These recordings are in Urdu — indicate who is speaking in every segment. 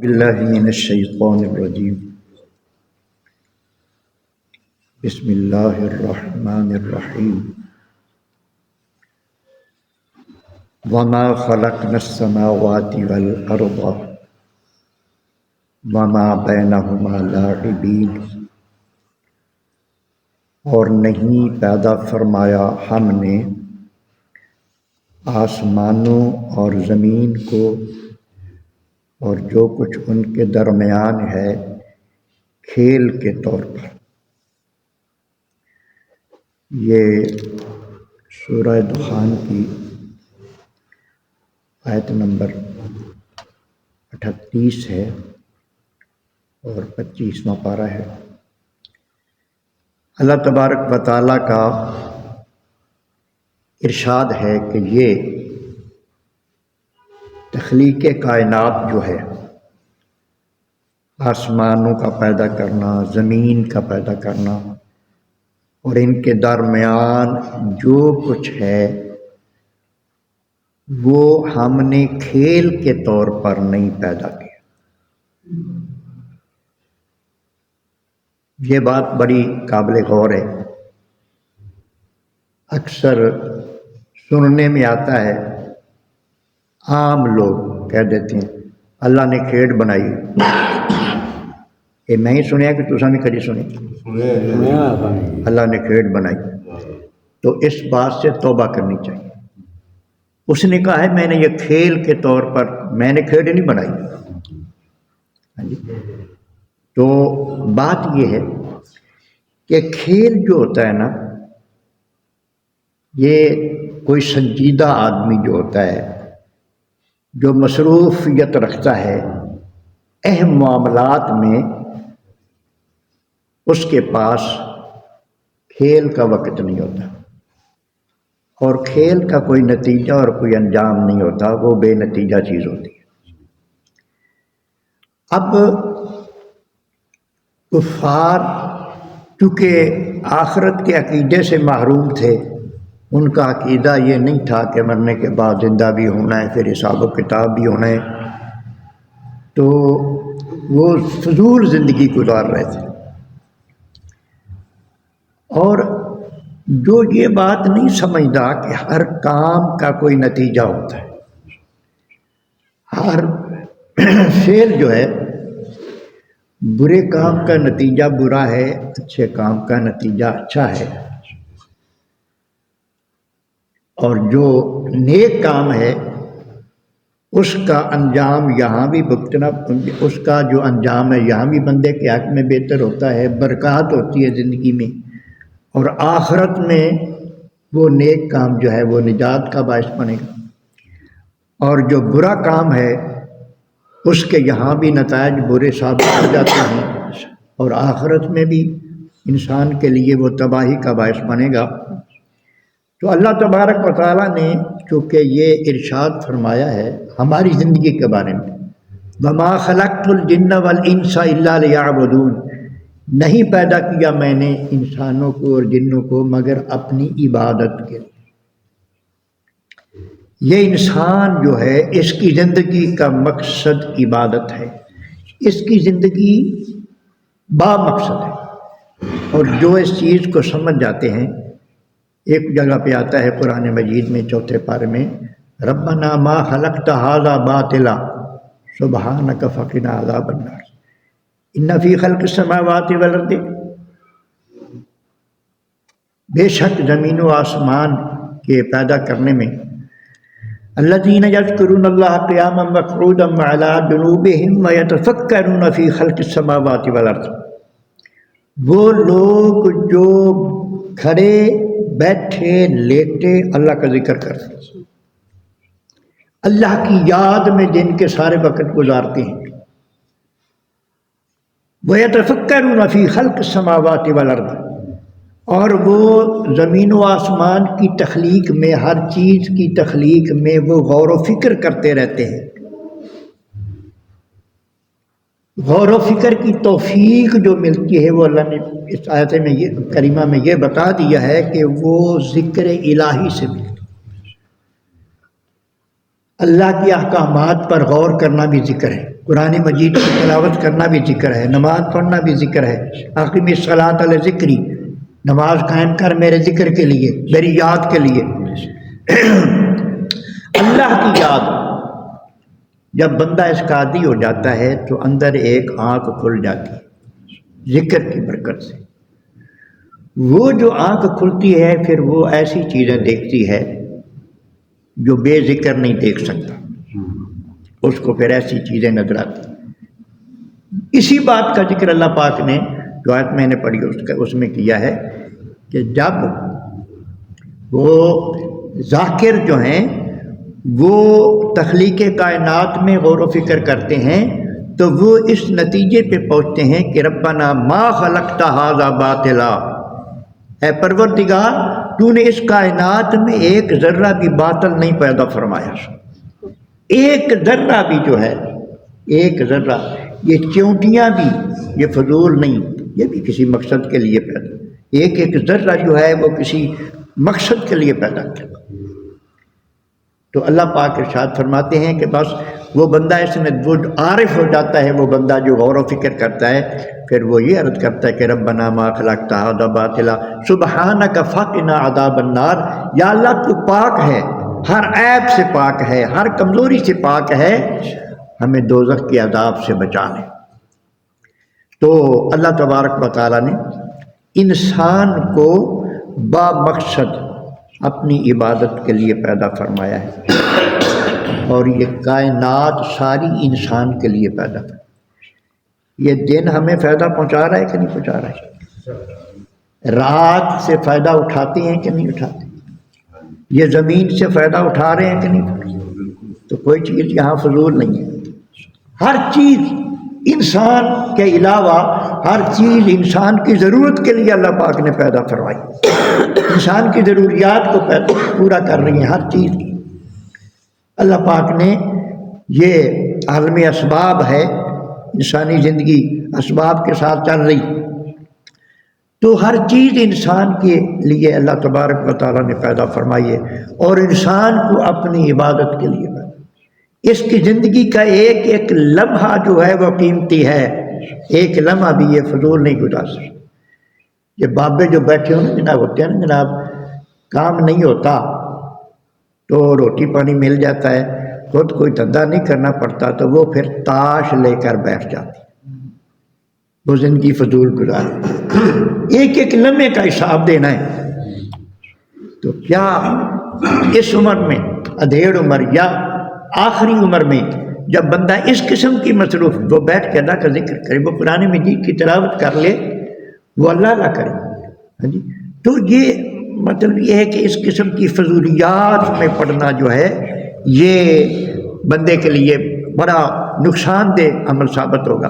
Speaker 1: باللہ من الشیطان الرجیم بسم اللہ الرحمن الرحیم وما خلقنا السماوات والارض وما بینہما لاعبین، اور نہیں پیدا فرمایا ہم نے آسمانوں اور زمین کو اور جو کچھ ان کے درمیان ہے کھیل کے طور پر۔ یہ سورہ دخان کی آیت نمبر 38 ہے اور 25واں پارہ ہے۔ اللہ تبارک و تعالیٰ کا ارشاد ہے کہ یہ تخلیق کائنات جو ہے، آسمانوں کا پیدا کرنا، زمین کا پیدا کرنا اور ان کے درمیان جو کچھ ہے وہ ہم نے کھیل کے طور پر نہیں پیدا کیا۔ یہ بات بڑی قابل غور ہے۔ اکثر سننے میں آتا ہے، عام لوگ کہہ دیتے ہیں اللہ نے کھیڑ بنائی۔ یہ میں ہی سنیا کہ تساں بھی کدی سنی؟ اللہ نے کھیڑ بنائی، تو اس بات سے توبہ کرنی چاہیے۔ اس نے کہا ہے میں نے یہ کھیل کے طور پر، میں نے کھیڑ نہیں بنائی۔ تو بات یہ ہے کہ کھیل جو ہوتا ہے نا، یہ کوئی سنجیدہ آدمی جو ہوتا ہے، جو مصروفیت رکھتا ہے اہم معاملات میں، اس کے پاس کھیل کا وقت نہیں ہوتا، اور کھیل کا کوئی نتیجہ اور کوئی انجام نہیں ہوتا، وہ بے نتیجہ چیز ہوتی ہے۔ اب کفار چونکہ آخرت کے عقیدے سے محروم تھے، ان کا عقیدہ یہ نہیں تھا کہ مرنے کے بعد زندہ بھی ہونا ہے، پھر حساب و کتاب بھی ہونا ہے، تو وہ فضول زندگی گزار رہے تھے۔ اور جو یہ بات نہیں سمجھتا کہ ہر کام کا کوئی نتیجہ ہوتا ہے، ہر فعل جو ہے، برے کام کا نتیجہ برا ہے، اچھے کام کا نتیجہ اچھا ہے، اور جو نیک کام ہے اس کا انجام یہاں بھی بھگتنا، اس کا جو انجام ہے یہاں بھی بندے کے حق میں بہتر ہوتا ہے، برکات ہوتی ہے زندگی میں، اور آخرت میں وہ نیک کام جو ہے وہ نجات کا باعث بنے گا۔ اور جو برا کام ہے اس کے یہاں بھی نتائج برے ثابت ہو جاتے ہیں، اور آخرت میں بھی انسان کے لیے وہ تباہی کا باعث بنے گا۔ تو اللہ تبارک و تعالیٰ نے چونکہ یہ ارشاد فرمایا ہے ہماری زندگی کے بارے میں، وَمَا خَلَقْتُ الْجِنَّ وَالْإِنسَ إِلَّا لِيَعْبُدُونَ، نہیں پیدا کیا میں نے انسانوں کو اور جنوں کو مگر اپنی عبادت کے لیے۔ یہ انسان جو ہے اس کی زندگی کا مقصد عبادت ہے، اس کی زندگی با مقصد ہے، اور جو اس چیز کو سمجھ جاتے ہیں، ایک جگہ پہ آتا ہے قرآن مجید میں 4 پارے میں، ربنا ما خلقت ھذا باطلا سبحانک فقنا عذاب النار ان فی خلق السماوات والارض، بے شک زمین و آسمان کے پیدا کرنے میں، الذین یذکرون اللہ قیاما وقعودا وعلی جنوبہم ویتفکرون فی خلق السماوات والارض، وہ لوگ جو کھڑے بیٹھے لیٹے اللہ کا ذکر کرتے، اللہ کی یاد میں جن کے سارے وقت گزارتے ہیں، وَيَتَفَكَّرُونَ فِي خَلْقِ السَّمَاوَاتِ وَالْأَرْضِ، اور وہ زمین و آسمان کی تخلیق میں، ہر چیز کی تخلیق میں وہ غور و فکر کرتے رہتے ہیں۔ غور و فکر کی توفیق جو ملتی ہے وہ اللہ نے اس آیت میں کریمہ میں یہ بتا دیا ہے کہ وہ ذکر الہی سے ملتی۔ اللہ کی احکامات پر غور کرنا بھی ذکر ہے، قرآن مجید کی تلاوت کرنا بھی ذکر ہے، نماز پڑھنا بھی ذکر ہے۔ اقیم الصلاۃ علی ذکری، نماز قائم کر میرے ذکر کے لیے، میری یاد کے لیے۔ اللہ کی یاد جب بندہ اس کا عادی ہو جاتا ہے تو اندر ایک آنکھ کھل جاتی ہے ذکر کی برکت سے۔ وہ جو آنکھ کھلتی ہے پھر وہ ایسی چیزیں دیکھتی ہے جو بے ذکر نہیں دیکھ سکتا، اس کو پھر ایسی چیزیں نظر آتی۔ اسی بات کا ذکر اللہ پاک نے جو آیت میں نے پڑھی اس میں کیا ہے کہ جب وہ ذاکر جو ہیں وہ تخلیق کائنات میں غور و فکر کرتے ہیں تو وہ اس نتیجے پہ پہنچتے ہیں کہ ربنا ما خلقت ھذا باطلا، اے پروردگار تو نے اس کائنات میں ایک ذرہ بھی باطل نہیں پیدا فرمایا، ایک ذرہ بھی جو ہے، ایک ذرہ، یہ چونٹیاں بھی یہ فضول نہیں، یہ بھی کسی مقصد کے لیے پیدا، ایک ایک ذرہ جو ہے وہ کسی مقصد کے لیے پیدا کیا۔ تو اللہ پاک ارشاد فرماتے ہیں کہ بس وہ بندہ اس میں وہ عارف ہو جاتا ہے، وہ بندہ جو غور و فکر کرتا ہے، پھر وہ یہ عرض کرتا ہے کہ ربنا ما خلقت ھذا باطلا سبحانک فقنا عذاب النار، یا اللہ تو پاک ہے، ہر عیب سے پاک ہے، ہر کمزوری سے پاک ہے، ہمیں دوزخ کے عذاب سے بچا لے۔ تو اللہ تبارک و تعالیٰ نے انسان کو با مقصد اپنی عبادت کے لیے پیدا فرمایا ہے، اور یہ کائنات ساری انسان کے لیے پیدا فرمایا۔ یہ دن ہمیں فائدہ پہنچا رہا ہے کہ نہیں پہنچا رہا ہے؟ رات سے فائدہ اٹھاتے ہیں کہ نہیں اٹھاتے؟ یہ زمین سے فائدہ اٹھا رہے ہیں کہ نہیں؟ تو کوئی چیز یہاں فضول نہیں ہے، ہر چیز انسان کے علاوہ ہر چیز انسان کی ضرورت کے لیے اللہ پاک نے پیدا فرمائی، انسان کی ضروریات کو پورا کر رہی ہیں ہر چیز کی۔ اللہ پاک نے یہ عالم اسباب ہے، انسانی زندگی اسباب کے ساتھ چل رہی، تو ہر چیز انسان کے لیے اللہ تبارک و تعالیٰ نے پیدا فرمائی ہے، اور انسان کو اپنی عبادت کے لیے پیدا۔ اس کی زندگی کا ایک ایک لمحہ جو ہے وہ قیمتی ہے، ایک لمحہ بھی یہ فضول نہیں گزار سکتا۔ یہ بابے جو بیٹھے ہوئے جناب ہوتے ہیں نا جناب، کام نہیں ہوتا تو روٹی پانی مل جاتا ہے، خود کوئی دھندا نہیں کرنا پڑتا تو وہ پھر تاش لے کر بیٹھ جاتی، وہ زندگی فضول گزار، ایک ایک لمحے کا حساب دینا ہے۔ تو کیا اس عمر میں، ادھیڑ عمر یا آخری عمر میں، جب بندہ اس قسم کی مصروف، وہ بیٹھ کے اللہ کا ذکر کرے، وہ قرآن مجید کی تلاوت کر لے، وہ اللہ کرے، ہاں جی، تو یہ مطلب یہ ہے کہ اس قسم کی فضولیات میں پڑھنا جو ہے یہ بندے کے لیے بڑا نقصان دہ عمل ثابت ہوگا۔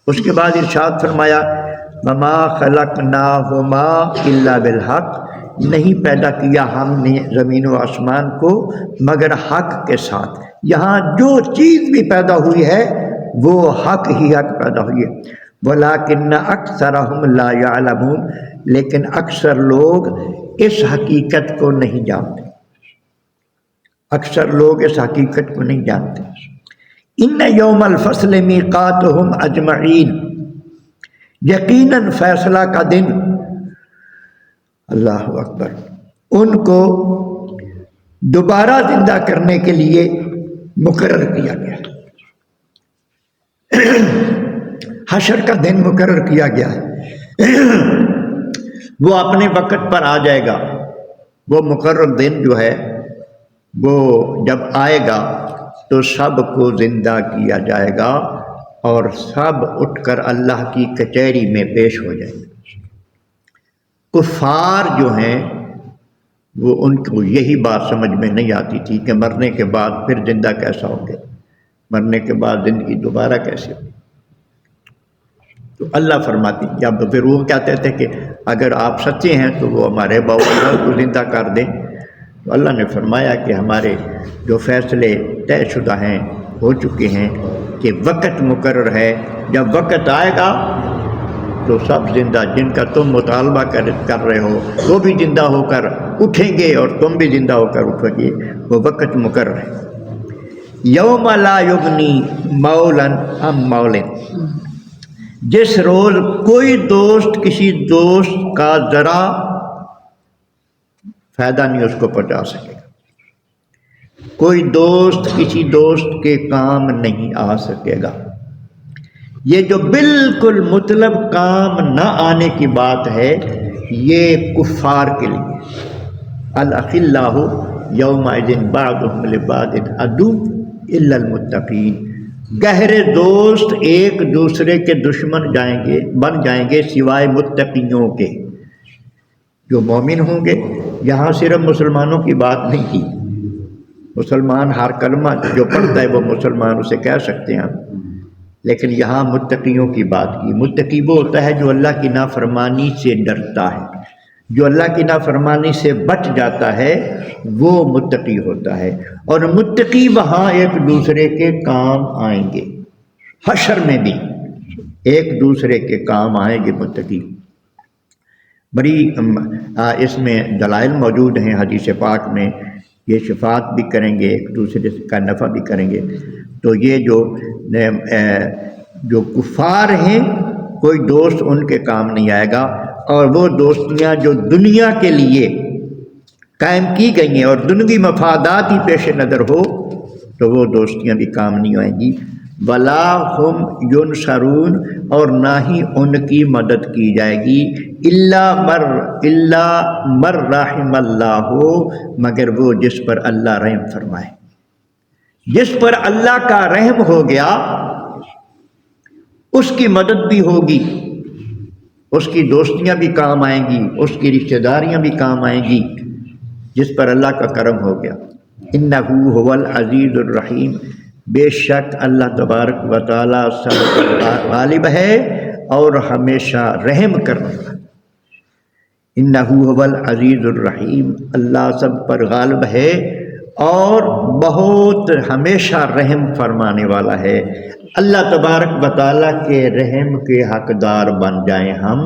Speaker 1: اس کے بعد ارشاد فرمایا وما خلقناہما الا بالحق، نہیں پیدا کیا ہم نے زمین و آسمان کو مگر حق کے ساتھ۔ یہاں جو چیز بھی پیدا ہوئی ہے وہ حق ہی حق پیدا ہوئی ہے، وَلَٰكِنَّ أَكْثَرَهُمْ لَا يَعْلَمُونَ، لیکن اکثر لوگ اس حقیقت کو نہیں جانتے، اکثر لوگ اس حقیقت کو نہیں جانتے۔ إِنَّ يَوْمَ الْفَصْلِ مِيقَاتُهُمْ أَجْمَعِينَ، یقیناً فیصلہ کا دن، اللہ اکبر، ان کو دوبارہ زندہ کرنے کے لیے مقرر کیا گیا، حشر کا دن مقرر کیا گیا ہے، وہ اپنے وقت پر آ جائے گا۔ وہ مقرر دن جو ہے وہ جب آئے گا تو سب کو زندہ کیا جائے گا اور سب اٹھ کر اللہ کی کچہری میں پیش ہو جائیں گے۔ کفار جو ہیں وہ ان کو یہی بات سمجھ میں نہیں آتی تھی کہ مرنے کے بعد پھر زندہ کیسا ہوں گے، مرنے کے بعد زندگی دوبارہ کیسے ہوگی۔ تو اللہ فرماتی، جب پھر وہ کہتے تھے کہ اگر آپ سچے ہیں تو وہ ہمارے باوجود کو زندہ کر دیں، تو اللہ نے فرمایا کہ ہمارے جو فیصلے طے شدہ ہیں، ہو چکے ہیں، کہ وقت مقرر ہے، جب وقت آئے گا تو سب زندہ، جن کا تم مطالبہ کر رہے ہو وہ بھی زندہ ہو کر اٹھیں گے اور تم بھی زندہ ہو کر اٹھو گے، وہ وقت مقرر ہے۔ یوم لا یغنی مولاً عن مولن، جس روز کوئی دوست کسی دوست کا ذرا فائدہ نہیں اس کو پہنچا سکے گا، کوئی دوست کسی دوست کے کام نہیں آ سکے گا۔ یہ جو بالکل مطلب کام نہ آنے کی بات ہے یہ کفار کے لیے، الاخلاء یومئذ بعضهم لبعض عدو الا المتقین، گہرے دوست ایک دوسرے کے دشمن بن جائیں گے سوائے متقیوں کے، جو مومن ہوں گے۔ یہاں صرف مسلمانوں کی بات نہیں کی، مسلمان ہر کلمہ جو پڑھتا ہے وہ مسلمان اسے کہہ سکتے ہیں، لیکن یہاں متقیوں کی بات کی۔ متقی وہ ہوتا ہے جو اللہ کی نافرمانی سے ڈرتا ہے، جو اللہ کی نافرمانی سے بچ جاتا ہے، وہ متقی ہوتا ہے۔ اور متقی وہاں ایک دوسرے کے کام آئیں گے، حشر میں بھی ایک دوسرے کے کام آئیں گے متقی۔ بڑی اس میں دلائل موجود ہیں حدیث پاک میں، یہ شفاعت بھی کریں گے، ایک دوسرے کا نفع بھی کریں گے۔ تو یہ جو کفار ہیں کوئی دوست ان کے کام نہیں آئے گا، اور وہ دوستیاں جو دنیا کے لیے قائم کی گئی ہیں اور دنیوی مفادات ہی پیش نظر ہو تو وہ دوستیاں بھی کام نہیں آئیں گی۔ ولا ہم ینصرون، اور نہ ہی ان کی مدد کی جائے گی، الا مر رحم اللہ، مگر وہ جس پر اللہ رحم فرمائے۔ جس پر اللہ کا رحم ہو گیا اس کی مدد بھی ہوگی، اس کی دوستیاں بھی کام آئیں گی، اس کی رشتہ داریاں بھی کام آئیں گی، جس پر اللہ کا کرم ہو گیا۔ انہ هو العزیز الرحیم، بے شک اللہ تبارک و تعالی سب پر غالب ہے اور ہمیشہ رحم کرنے والا۔ انہ هو العزیز الرحیم، اللہ سب پر غالب ہے اور بہت ہمیشہ رحم فرمانے والا ہے۔ اللہ تبارک و تعالیٰ کے رحم کے حقدار بن جائیں ہم،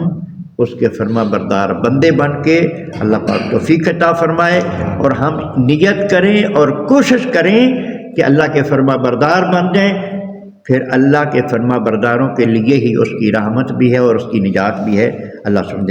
Speaker 1: اس کے فرما بردار بندے بن کے، اللہ پاک توفیق عطا فرمائے، اور ہم نیت کریں اور کوشش کریں کہ اللہ کے فرما بردار بن جائیں، پھر اللہ کے فرما برداروں کے لیے ہی اس کی رحمت بھی ہے اور اس کی نجات بھی ہے۔ اللہ سمجھے۔